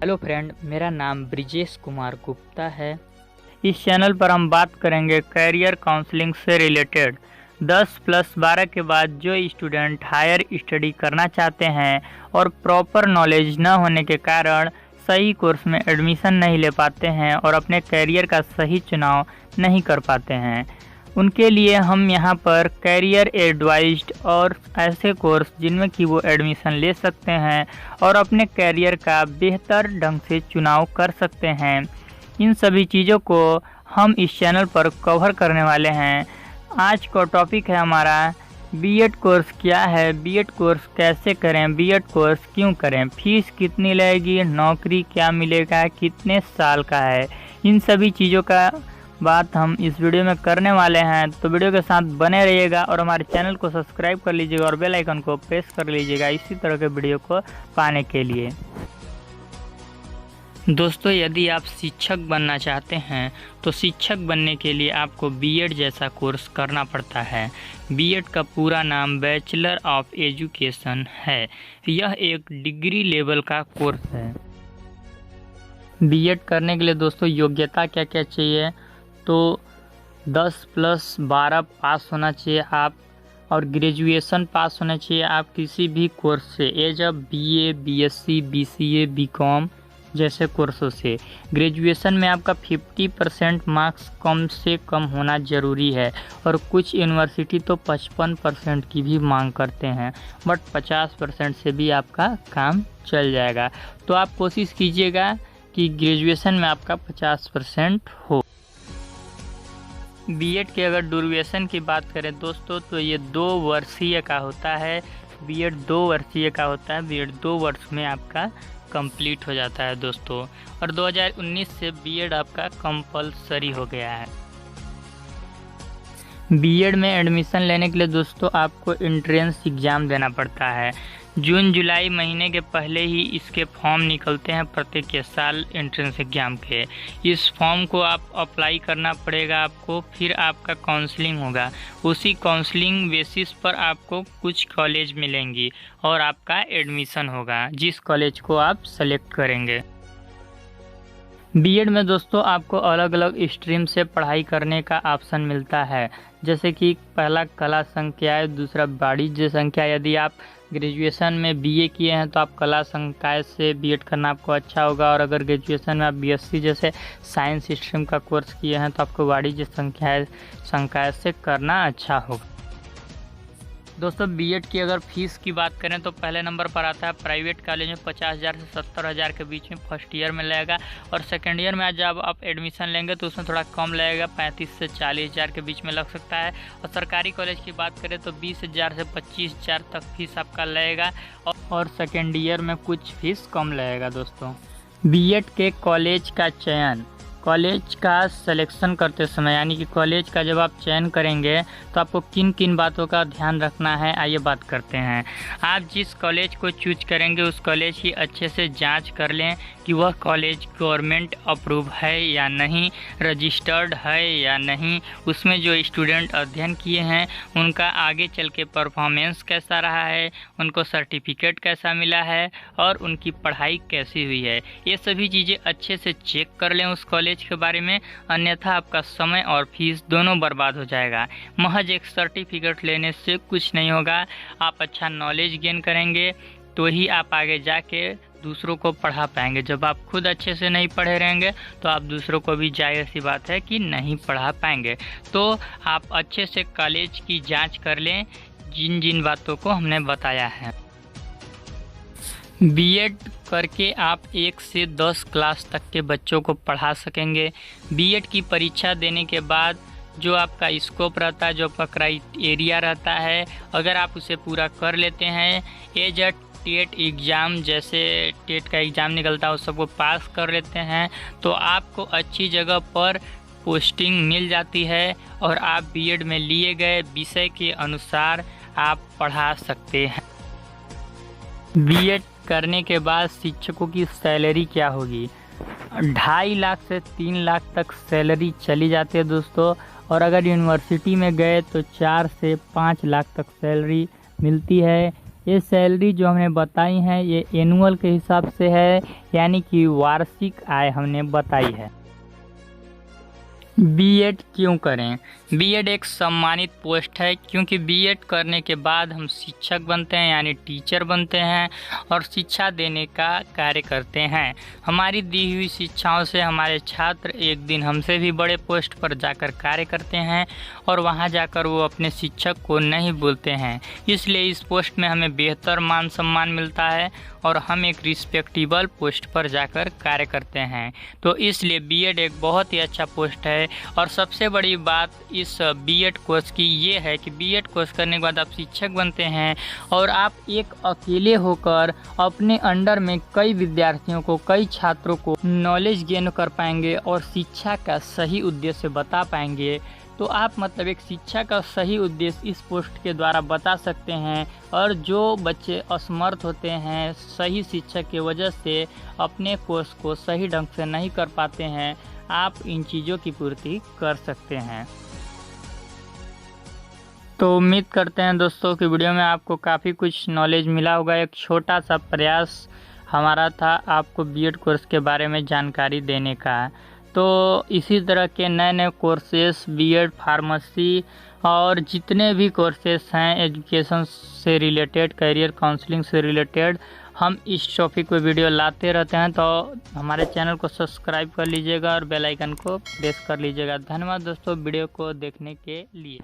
Hello friend, मेरा नाम ब्रिजेश कुमार गुप्ता है। इस चैनल पर हम बात करेंगे करियर काउंसलिंग से रिलेटेड। 10+12 के बाद जो स्टूडेंट हायर स्टडी करना चाहते हैं और प्रॉपर नॉलेज न होने के कारण सही कोर्स में एडमिशन नहीं ले पाते हैं और अपने करियर का सही चुनाव नहीं कर पाते हैं, उनके लिए हम यहाँ पर करियर एडवाइज्ड और ऐसे कोर्स जिनमें कि वो एडमिशन ले सकते हैं और अपने करियर का बेहतर ढंग से चुनाव कर सकते हैं, इन सभी चीज़ों को हम इस चैनल पर कवर करने वाले हैं। आज का टॉपिक है हमारा बीएड कोर्स क्या है, बीएड कोर्स कैसे करें, बीएड कोर्स क्यों करें, फीस कितनी लगेगी, नौकरी क्या मिलेगा, कितने साल का है, इन सभी चीज़ों का बात हम इस वीडियो में करने वाले हैं। तो वीडियो के साथ बने रहिएगा और हमारे चैनल को सब्सक्राइब कर लीजिएगा और बेल आइकन को प्रेस कर लीजिएगा इसी तरह के वीडियो को पाने के लिए। दोस्तों, यदि आप शिक्षक बनना चाहते हैं तो शिक्षक बनने के लिए आपको बीएड जैसा कोर्स करना पड़ता है। बीएड का पूरा नाम बैचलर ऑफ एजुकेशन है। यह एक डिग्री लेवल का कोर्स है। बीएड करने के लिए दोस्तों योग्यता क्या क्या चाहिए, तो 10+12 पास होना चाहिए आप, और ग्रेजुएशन पास होना चाहिए आप किसी भी कोर्स से, as a BA, BSc, BCA, BCom जैसे कोर्सों से। ग्रेजुएशन में आपका 50% मार्क्स कम से कम होना ज़रूरी है और कुछ यूनिवर्सिटी तो 55% की भी मांग करते हैं, बट 50% से भी आपका काम चल जाएगा। तो आप कोशिश कीजिएगा कि ग्रेजुएशन में आपका 50% हो। बीएड के अगर ड्यूरेशन की बात करें दोस्तों तो ये 2 वर्षीय का होता है। बीएड 2 वर्षीय का होता है। बीएड 2 वर्ष में आपका कंप्लीट हो जाता है दोस्तों, और 2019 से बीएड आपका कंपलसरी हो गया है। बीएड में एडमिशन लेने के लिए दोस्तों आपको एंट्रेंस एग्ज़ाम देना पड़ता है। जून जुलाई महीने के पहले ही इसके फॉर्म निकलते हैं प्रत्येक साल एंट्रेंस एग्ज़ाम के। इस फॉर्म को आप अप्लाई करना पड़ेगा आपको, फिर आपका काउंसलिंग होगा। उसी काउंसलिंग बेसिस पर आपको कुछ कॉलेज मिलेंगी और आपका एडमिशन होगा जिस कॉलेज को आप सेलेक्ट करेंगे। बीएड में दोस्तों आपको अलग अलग स्ट्रीम से पढ़ाई करने का ऑप्शन मिलता है, जैसे कि पहला कला संकाय, दूसरा वाणिज्य संकाय। यदि आप ग्रेजुएशन में बीए किए हैं तो आप कला संकाय से बीएड करना आपको अच्छा होगा, और अगर ग्रेजुएशन में आप बीएससी जैसे साइंस स्ट्रीम का कोर्स किए हैं तो आपको वाणिज्य संकाय से करना अच्छा होगा। दोस्तों, बीएड की अगर फीस की बात करें तो पहले नंबर पर आता है प्राइवेट कॉलेज में 50,000 से 70,000 के बीच में फर्स्ट ईयर में लगेगा, और सेकेंड ईयर में जब आप एडमिशन लेंगे तो उसमें थोड़ा कम लगेगा, 35 से 40,000 के बीच में लग सकता है। और सरकारी कॉलेज की बात करें तो 20,000 से 25,000 तक फीस आपका लगेगा, और सेकेंड ईयर में कुछ फीस कम लगेगा। दोस्तों, बीएड के कॉलेज का चयन, कॉलेज का सिलेक्शन करते समय, यानी कि कॉलेज का जब आप चयन करेंगे तो आपको किन किन बातों का ध्यान रखना है, आइए बात करते हैं। आप जिस कॉलेज को चूज करेंगे उस कॉलेज की अच्छे से जांच कर लें कि वह कॉलेज गवर्नमेंट अप्रूव है या नहीं, रजिस्टर्ड है या नहीं, उसमें जो स्टूडेंट अध्ययन किए हैं उनका आगे चल के परफॉर्मेंस कैसा रहा है, उनको सर्टिफिकेट कैसा मिला है और उनकी पढ़ाई कैसी हुई है। ये सभी चीज़ें अच्छे से चेक कर लें उस कॉलेज के बारे में, अन्यथा आपका समय और फीस दोनों बर्बाद हो जाएगा। महज एक सर्टिफिकेट लेने से कुछ नहीं होगा। आप अच्छा नॉलेज गेन करेंगे तो ही आप आगे जाके दूसरों को पढ़ा पाएंगे। जब आप खुद अच्छे से नहीं पढ़े रहेंगे तो आप दूसरों को भी जाहिर सी बात है कि नहीं पढ़ा पाएंगे। तो आप अच्छे से कॉलेज की जांच कर लें जिन जिन बातों को हमने बताया है। बीएड करके आप 1 से 10 क्लास तक के बच्चों को पढ़ा सकेंगे। बीएड की परीक्षा देने के बाद जो आपका स्कोप रहता है, जो आपका क्राइटेरिया रहता है, अगर आप उसे पूरा कर लेते हैं, एज अ टेट एग्ज़ाम जैसे टेट का एग्ज़ाम निकलता है उस सबको पास कर लेते हैं, तो आपको अच्छी जगह पर पोस्टिंग मिल जाती है और आप बीएड में लिए गए विषय के अनुसार आप पढ़ा सकते हैं। बीएड करने के बाद शिक्षकों की सैलरी क्या होगी? 2.5 लाख से 3 लाख तक सैलरी चली जाती है दोस्तों, और अगर यूनिवर्सिटी में गए तो 4 से 5 लाख तक सैलरी मिलती है। ये सैलरी जो हमने बताई है ये एनुअल के हिसाब से है, यानी कि वार्षिक आय हमने बताई है। बीएड क्यों करें? बीएड एक सम्मानित पोस्ट है, क्योंकि बीएड करने के बाद हम शिक्षक बनते हैं यानी टीचर बनते हैं और शिक्षा देने का कार्य करते हैं। हमारी दी हुई शिक्षाओं से हमारे छात्र एक दिन हमसे भी बड़े पोस्ट पर जाकर कार्य करते हैं और वहां जाकर वो अपने शिक्षक को नहीं बोलते हैं। इसलिए इस पोस्ट में हमें बेहतर मान सम्मान मिलता है और हम एक रिस्पेक्टेबल पोस्ट पर जाकर कार्य करते हैं। तो इसलिए बीएड एक बहुत ही अच्छा पोस्ट है। और सबसे बड़ी बात इस बीएड कोर्स की ये है कि बीएड कोर्स करने के बाद आप शिक्षक बनते हैं और आप एक अकेले होकर अपने अंडर में कई विद्यार्थियों को, कई छात्रों को नॉलेज गेन कर पाएंगे और शिक्षा का सही उद्देश्य बता पाएंगे। तो आप मतलब एक शिक्षा का सही उद्देश्य इस पोस्ट के द्वारा बता सकते हैं। और जो बच्चे असमर्थ होते हैं, सही शिक्षक की वजह से अपने कोर्स को सही ढंग से नहीं कर पाते हैं, आप इन चीज़ों की पूर्ति कर सकते हैं। तो उम्मीद करते हैं दोस्तों कि वीडियो में आपको काफ़ी कुछ नॉलेज मिला होगा। एक छोटा सा प्रयास हमारा था आपको बीएड कोर्स के बारे में जानकारी देने का। तो इसी तरह के नए नए कोर्सेस, बीएड, फार्मेसी और जितने भी कोर्सेस हैं एजुकेशन से रिलेटेड, करियर काउंसलिंग से रिलेटेड, हम इस टॉपिक पे वीडियो लाते रहते हैं। तो हमारे चैनल को सब्सक्राइब कर लीजिएगा और बेल आइकन को प्रेस कर लीजिएगा। धन्यवाद दोस्तों वीडियो को देखने के लिए।